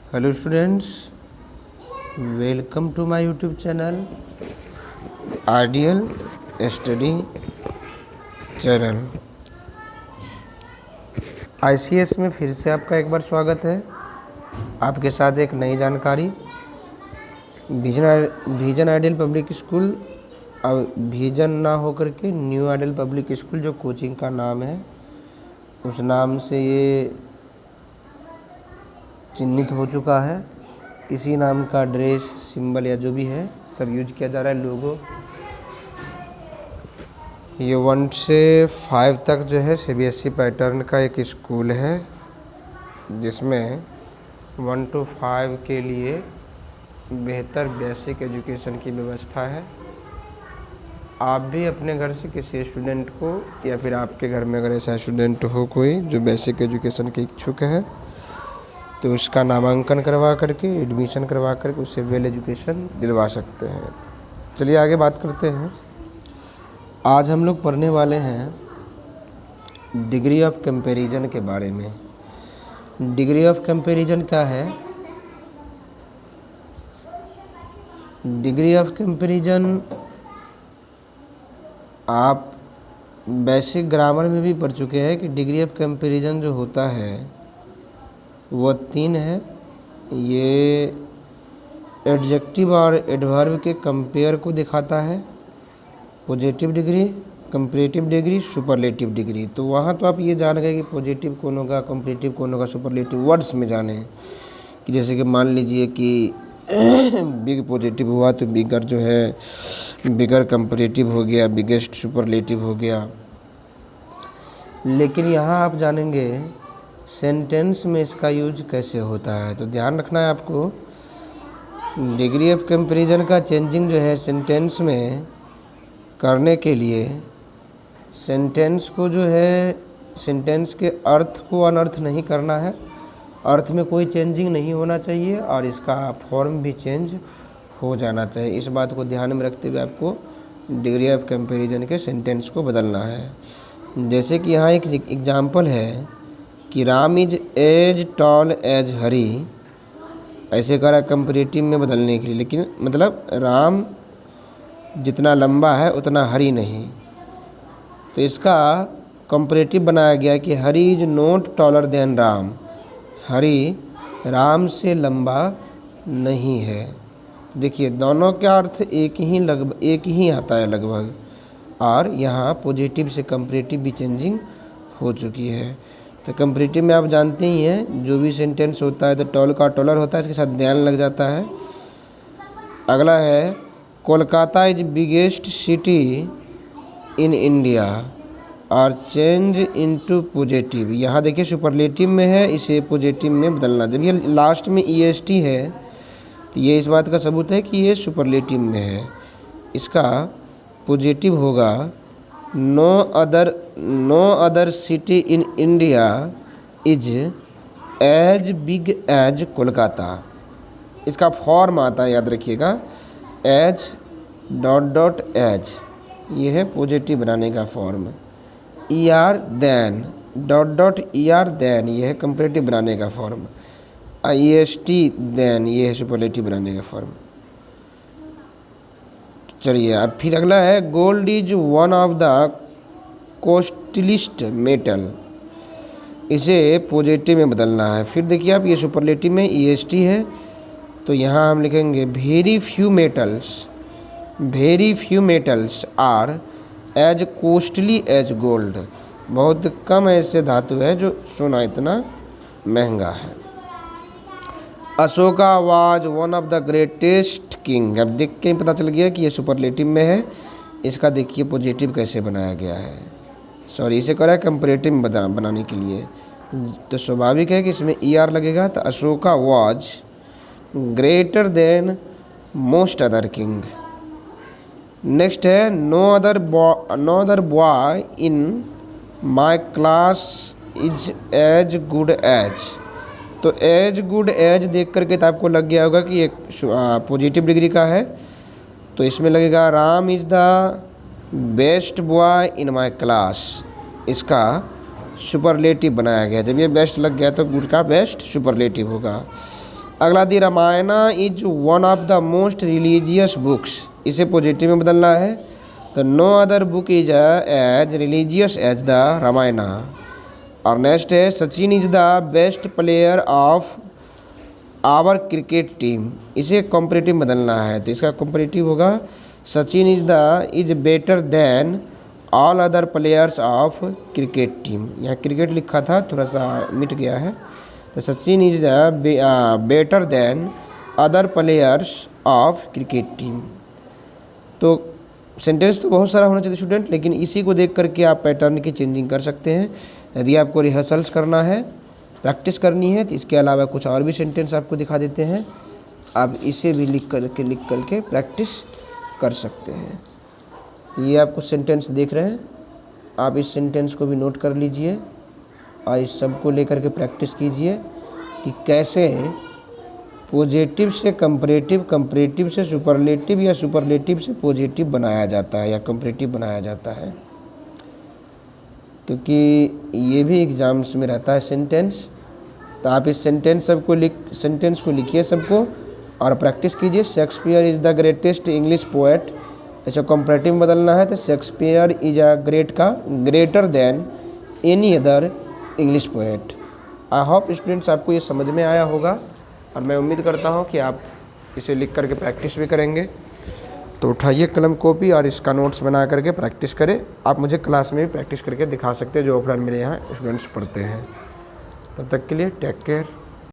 Hello students, welcome to my YouTube channel ideal study channel. ICS में फिर से आपका एक बार स्वागत है। आपके साथ एक नई जानकारी विजन आइडियल पब्लिक स्कूल, अब विजन ना होकर के न्यू आइडियल पब्लिक स्कूल जो कोचिंग का नाम है, उस नाम से ये चिन्हित हो चुका है। इसी नाम का ड्रेस, सिंबल या जो भी है सब यूज किया जा रहा है। लोगो ये 1 से 5 तक जो है सीबीएसई पैटर्न का एक स्कूल है, जिसमें 1 to 5 के लिए बेहतर बेसिक एजुकेशन की व्यवस्था है। आप भी अपने घर से किसी स्टूडेंट को, या फिर आपके घर में अगर ऐसा स्टूडेंट हो कोई जो बेसिक एजुकेशन के इच्छुक है, तो उसका नामांकन करवा करके, एडमिशन करवा करके उससे वेल एजुकेशन दिलवा सकते हैं। चलिए आगे बात करते हैं। आज हम लोग पढ़ने वाले हैं डिग्री ऑफ कंपैरिजन के बारे में। डिग्री ऑफ कंपैरिजन क्या है? डिग्री ऑफ कंपैरिजन आप बेसिक ग्रामर में भी पढ़ चुके हैं कि डिग्री ऑफ कंपैरिजन जो होता है वो 3 है। ये एडजेक्टिव और एडवर्ब के कंपेयर को दिखाता है। Positive degree, comparative degree, superlative degree. तो वहाँ तो आप ये जान गए कि पॉजिटिव कौन होगा, कंपैरेटिव कौन होगा, सुपरलेटिव वर्ड्स में जाने कि जैसे कि मान लीजिए कि बिग पॉजिटिव हुआ तो बिगर जो है बिगर कंपैरेटिव हो गया, बिगेस्ट सुपरलेटिव हो गया। लेकिन यहाँ आप जानेंगे सेंटेंस में इसका यूज कैसे होता है। तो ध्यान रखना है आपको, डिग्री ऑफ कंपैरिजन का चेंजिंग जो है सेंटेंस में करने के लिए सेंटेंस को जो है, सेंटेंस के अर्थ को अनर्थ नहीं करना है, अर्थ में कोई चेंजिंग नहीं होना चाहिए और इसका फॉर्म भी चेंज हो जाना चाहिए। इस बात को ध्यान में रखते हुए आपको डिग्री ऑफ कंपैरिजन के सेंटेंस को बदलना है। जैसे कि यहाँ एक एग्जाम्पल है कि Ram is as tall as Hari. ऐसे करा कंपैरेटिव में बदलने के लिए, लेकिन मतलब राम जितना लंबा है उतना हरी नहीं। तो इसका कंपैरेटिव बनाया गया कि Hari is not taller than Ram. Hari Ram से लंबा नहीं है। देखिए दोनों का अर्थ एक ही आता है लगभग, और यहाँ पॉजिटिव से कंपैरेटिव भी चेंजिंग हो चुकी है। तो कंपैरेटिव में आप जानते ही हैं, जो भी सेंटेंस होता है तो टॉल का टॉलर होता है, इसके साथ देन लग जाता है। अगला है Kolkata is biggest city in India और चेंज इनटू पॉजिटिव। यहाँ देखिए सुपरलेटिव में है, इसे पॉजिटिव में बदलना। जब ये लास्ट में ईएसटी है तो ये इस बात का सबूत है कि ये सुपरलेटिव में है। इसका पॉजिटिव होगा no other city in India is as big as Kolkata. इसका फॉर्म आता है, याद रखिएगा, एज डॉट एज। ये है पॉजिटिव बनाने का form. ER then dot ER then, ये है कंपैरेटिव बनाने का फॉर्म। IST देन, ये है सुपरलेटिव बनाने का फॉर्म। चलिए अब फिर अगला है gold is one of the costliest metal. इसे पॉजिटिव में बदलना है। फिर देखिए आप, ये सुपरलेटिव में EST है, तो यहाँ हम लिखेंगे very few metals are as costly as gold. बहुत कम ऐसे धातु है जो सोना इतना महंगा है। Ashoka was one of the greatest king. अब देख के ही पता चल गया कि ये सुपरलेटिव में है। इसका देखिए पॉजिटिव कैसे बनाया गया है, सॉरी इसे करा है कंपैरेटिव में बनाने के लिए। तो स्वाभाविक है कि इसमें ER लगेगा। तो Ashoka was greater than most other king. Next है no other boy in my class is as good as. तो एज गुड एज देख करके तो आपको लग गया होगा कि एक पॉजिटिव डिग्री का है। तो इसमें लगेगा Ram is the best boy in my class. इसका सुपरलेटिव बनाया गया। जब ये बेस्ट लग गया तो गुड का बेस्ट सुपरलेटिव होगा। अगला the Ramayana is one of the most religious books, इसे पॉजिटिव में बदलना है। तो no other book is as religious as the Ramayana. और नेक्स्ट है Sachin is the best player of our cricket team, इसे कॉम्पिटिटिव बदलना है। तो इसका कॉम्पिटिटिव होगा Sachin is better than all other players of cricket team. यहाँ क्रिकेट लिखा था, थोड़ा सा मिट गया है। तो Sachin is better then other players of cricket team. तो सेंटेंस तो बहुत सारा होना चाहिए स्टूडेंट, लेकिन इसी को देख करके आप पैटर्न की चेंजिंग कर सकते हैं। यदि आपको रिहर्सल्स करना है, प्रैक्टिस करनी है, तो इसके अलावा कुछ और भी सेंटेंस आपको दिखा देते हैं, आप इसे भी लिख करके प्रैक्टिस कर सकते हैं। तो ये आप कुछ सेंटेंस देख रहे हैं, आप इस सेंटेंस को भी नोट कर लीजिए और इस सब को लेकर के प्रैक्टिस कीजिए कि कैसे पॉजिटिव से कंपैरेटिव, कंपैरेटिव से सुपरलेटिव या सुपरलेटिव से पॉजिटिव बनाया जाता है या कंपैरेटिव बनाया जाता है, क्योंकि ये भी एग्जाम्स में रहता है सेंटेंस। तो आप इस सेंटेंस को लिखिए सबको और प्रैक्टिस कीजिए। Shakespeare is the greatest English poet, ऐसा कंपैरेटिव में बदलना है। तो शेक्सपियर इज अ ग्रेट का greater than any other English poet. I hope students आपको ये समझ में आया होगा और मैं उम्मीद करता हूँ कि आप इसे लिख करके प्रैक्टिस भी करेंगे। तो उठाइए कलम कॉपी और इसका नोट्स बना करके प्रैक्टिस करें। आप मुझे क्लास में भी प्रैक्टिस करके दिखा सकते हैं, जो ऑफलाइन मेरे यहाँ स्टूडेंट्स पढ़ते हैं। तब तक के लिए टेक केयर।